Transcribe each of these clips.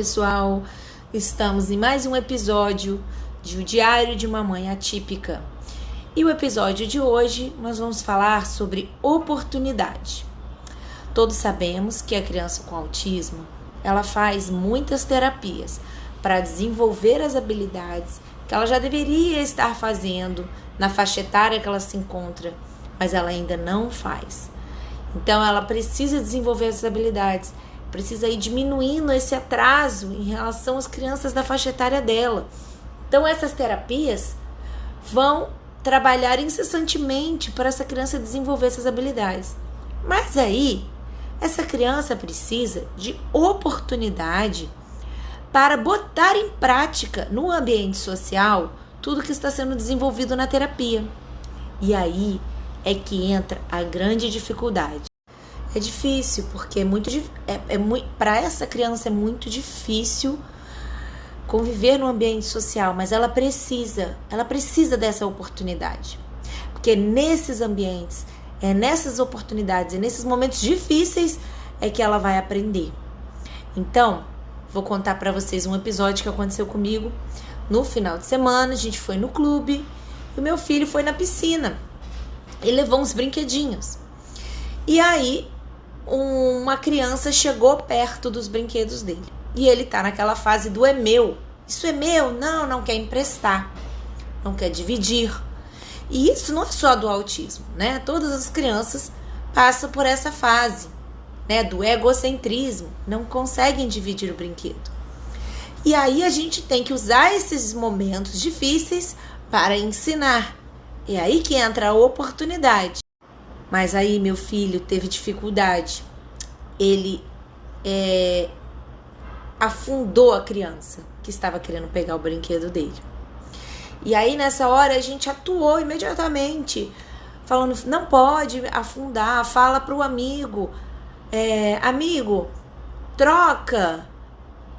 pessoal, estamos em mais um episódio de O Diário de uma Mãe Atípica. E o episódio de hoje nós vamos falar sobre oportunidade. Todos sabemos que a criança com autismo, ela faz muitas terapias para desenvolver as habilidades que ela já deveria estar fazendo na faixa etária que ela se encontra, mas ela ainda não faz. Então ela precisa desenvolver essas habilidades, precisa ir diminuindo esse atraso em relação às crianças da faixa etária dela. Então essas terapias vão trabalhar incessantemente para essa criança desenvolver essas habilidades. Mas aí, essa criança precisa de oportunidade para botar em prática no ambiente social tudo que está sendo desenvolvido na terapia. E aí é que entra a grande dificuldade. É difícil, porque para essa criança é muito difícil conviver no ambiente social, mas ela precisa dessa oportunidade. Porque nesses ambientes, nessas oportunidades, nesses momentos difíceis é que ela vai aprender. Então, vou contar para vocês um episódio que aconteceu comigo no final de semana. A gente foi no clube e o meu filho foi na piscina. Ele levou uns brinquedinhos. E aí, uma criança chegou perto dos brinquedos dele. E ele tá naquela fase do é meu. Isso é meu? Não quer emprestar. Não quer dividir. E isso não é só do autismo, né? Todas as crianças passam por essa fase, né? Do egocentrismo. Não conseguem dividir o brinquedo. E aí a gente tem que usar esses momentos difíceis para ensinar. É aí que entra a oportunidade. Mas aí meu filho teve dificuldade. Ele afundou a criança que estava querendo pegar o brinquedo dele. E aí nessa hora a gente atuou imediatamente, falando, não pode afundar, fala para o amigo, amigo, troca,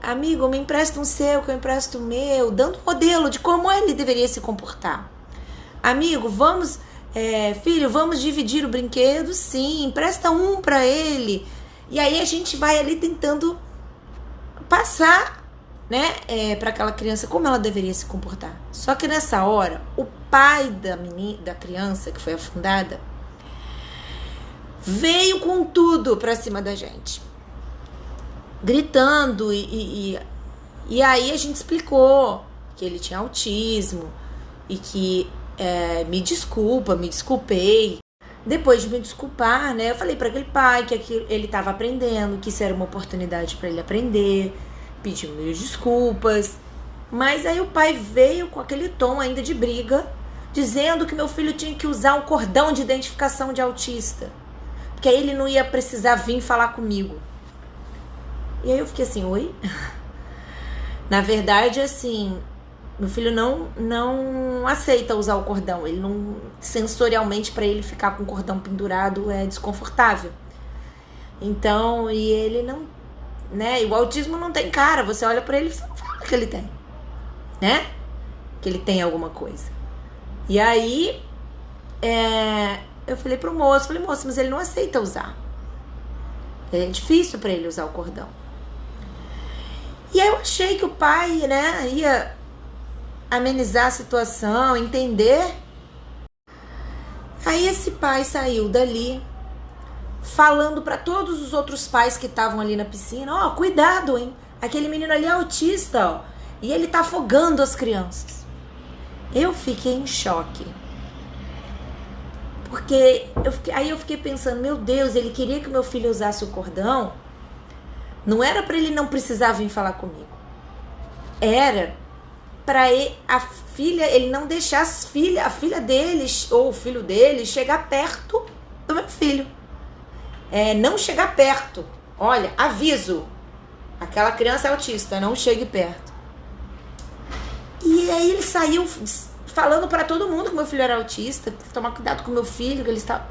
amigo, me empresta um seu que eu empresto o meu, dando modelo de como ele deveria se comportar. Amigo, filho, vamos dividir o brinquedo? Sim, empresta um para ele. E aí a gente vai ali tentando passar, né, para aquela criança como ela deveria se comportar. Só que nessa hora, o pai da criança que foi afundada veio com tudo para cima da gente, gritando e aí a gente explicou que ele tinha autismo e que me desculpei. Depois de me desculpar, né, eu falei para aquele pai que ele estava aprendendo, que isso era uma oportunidade para ele aprender, pediu mil desculpas. Mas aí o pai veio com aquele tom ainda de briga, dizendo que meu filho tinha que usar um cordão de identificação de autista, porque aí ele não ia precisar vir falar comigo. E aí eu fiquei assim, oi? Na verdade, assim, meu filho não aceita usar o cordão. Ele não, sensorialmente, para ele ficar com o cordão pendurado é desconfortável. Então, e ele não, né? E o autismo não tem cara. Você olha para ele e você não fala que ele tem, né? Que ele tem alguma coisa. E aí, eu falei pro moço, moço, mas ele não aceita usar. É difícil para ele usar o cordão. E aí eu achei que o pai, né, ia amenizar a situação, entender. Aí esse pai saiu dali falando para todos os outros pais que estavam ali na piscina, cuidado, hein? Aquele menino ali é autista, ó, e ele tá afogando as crianças. Eu fiquei em choque. Porque eu fiquei pensando, meu Deus, ele queria que o meu filho usasse o cordão. Não era para ele não precisar vir falar comigo. Era para ele não deixar a filha dele ou o filho dele chegar perto do meu filho. Não chegar perto. Olha, aviso. Aquela criança é autista, não chegue perto. E aí ele saiu falando para todo mundo que meu filho era autista, que tomar cuidado com meu filho, que ele está.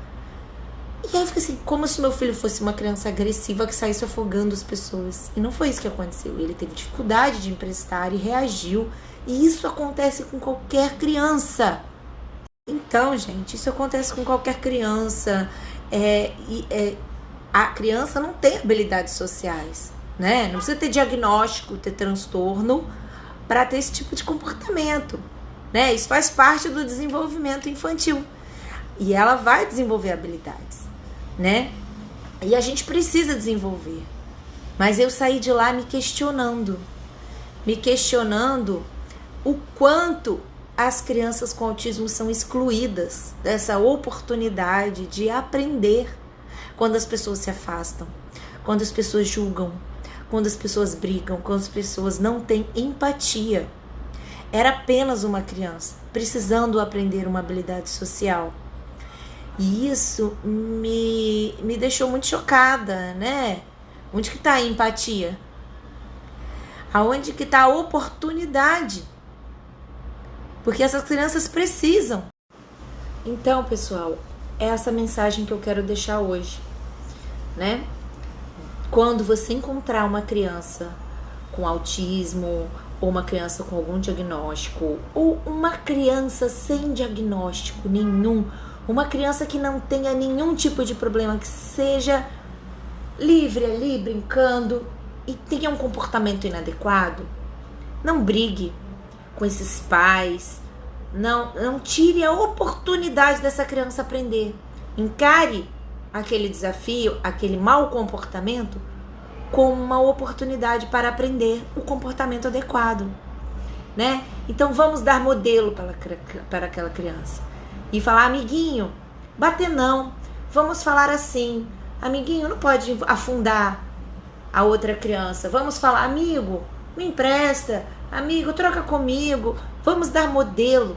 E aí eu fiquei assim, como se meu filho fosse uma criança agressiva que saísse afogando as pessoas. E não foi isso que aconteceu. Ele teve dificuldade de emprestar e reagiu. E isso acontece com qualquer criança. Então, gente, isso acontece com qualquer criança. A criança não tem habilidades sociais, né? Não precisa ter diagnóstico, ter transtorno para ter esse tipo de comportamento, né? Isso faz parte do desenvolvimento infantil e ela vai desenvolver habilidades, né? E a gente precisa desenvolver. Mas eu saí de lá me questionando o quanto as crianças com autismo são excluídas dessa oportunidade de aprender quando as pessoas se afastam, quando as pessoas julgam, quando as pessoas brigam, quando as pessoas não têm empatia. Era apenas uma criança precisando aprender uma habilidade social. E isso me deixou muito chocada, né? Onde que está a empatia? Aonde que está a oportunidade? Porque essas crianças precisam. Então, pessoal, é essa mensagem que eu quero deixar hoje, né? Quando você encontrar uma criança com autismo, ou uma criança com algum diagnóstico, ou uma criança sem diagnóstico nenhum, uma criança que não tenha nenhum tipo de problema, que seja livre ali, brincando, e tenha um comportamento inadequado, não brigue com esses pais, não tire a oportunidade dessa criança aprender. Encare aquele desafio, aquele mau comportamento, como uma oportunidade para aprender o comportamento adequado, né? Então vamos dar modelo para aquela criança e falar: amiguinho, bater não, vamos falar assim, amiguinho, não pode afundar a outra criança, vamos falar: amigo, me empresta, amigo, troca comigo. Vamos dar modelo